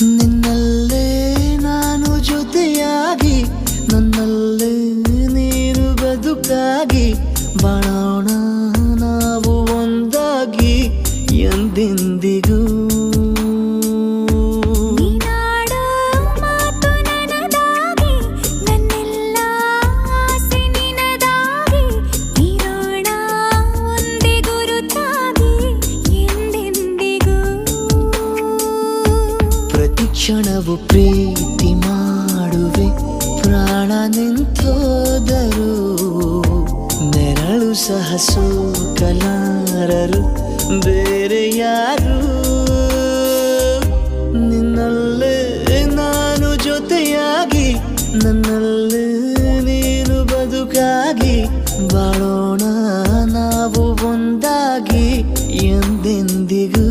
ನಿನ್ನಲ್ಲೇ ನಾನು ಜೊತೆಯಾಗಿ ನನ್ನಲ್ಲೇ ನೀರು ಬದುಕಾಗಿ ಬಾಳೋಣ ನಾವು ಒಂದಾಗಿ ಎಂದೆಂದಿಗೂ. ಕ್ಷಣವು ಪ್ರೀತಿ ಮಾಡುವೆ ಪ್ರಾಣ ನಿಂತೋದರು ನೆರಳು ಸಹ ಸೋಕಲಾರರು ಬೇರೆ ಯಾರು. ನಿನ್ನಲ್ಲೇ ನಾನು ಜೊತೆಯಾಗಿ ನನ್ನಲ್ಲೇ ನೀನು ಬದುಕಾಗಿ ಬಾಳೋಣ ನಾವು ಒಂದಾಗಿ ಎಂದೆಂದಿಗೂ.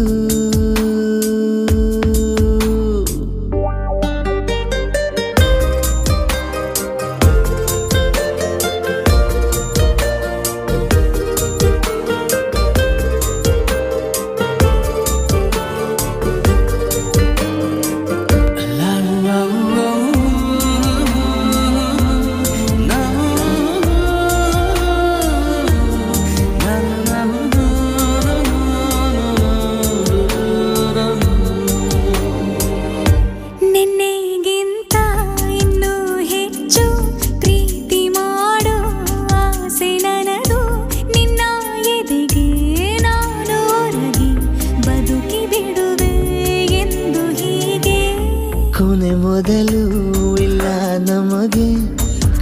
ಕೊನೆ ಮೊದಲು ಇಲ್ಲ ನಮಗೆ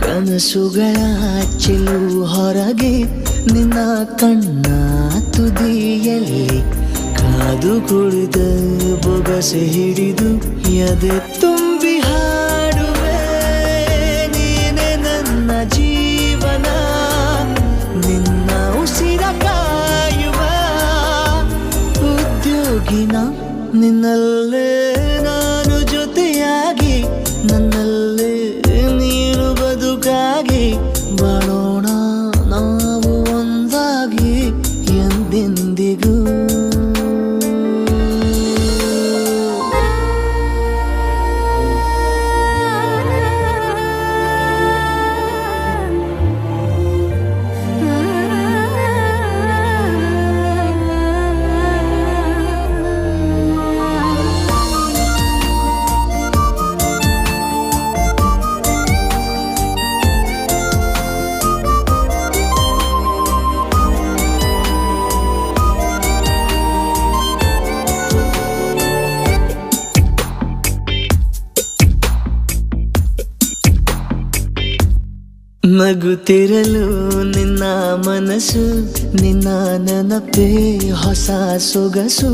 ಕನಸುಗಳ ಚೆಲು ಹೊರಗೆ ನಿನ್ನ ಕಣ್ಣ ತುದಿಯಲ್ಲಿ ಕಾದು ಕುಳಿತ ಬೊಗಸೆ ಹಿಡಿದು ಎದೆ ತುಂಬಿ ಹಾಡುವೆ ನೀನೆ ನನ್ನ ಜೀವನ ನಿನ್ನ ಉಸಿರ ಕಾಯುವ ಉದ್ಯೋಗಿನ ನಿನ್ನಲ್ಲೇ ನಾನು ಜೊತೆಯಾಗಿ ನನ್ನಲ್ಲೇ ನೀನು ಬದುಕಾಗಿ ಬಾಳೋಣ ನಾವು ಒಂದಾಗಿ ಎಂದೆಂದಿಗೂ. ನಗುತ್ತಿರಲು ನಿನ್ನ ಮನಸ್ಸು ನಿನ್ನ ನೆನಪೇ ಹೊಸ ಸೊಗಸು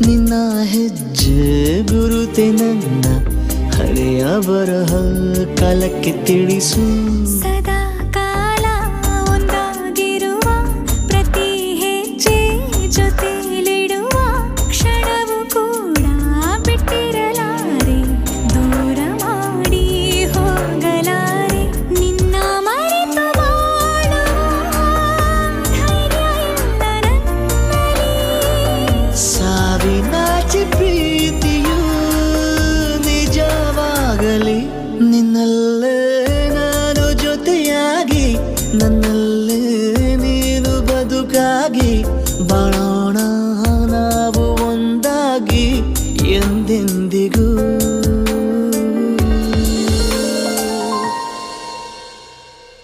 ನಿನ್ನ ಹೆಜ್ಜೆ ಗುರುತೆ ನನ್ನ ಹಳೆಯ ಬರಹ ಕಾಲಕ್ಕೆ ತಿಳಿಸು.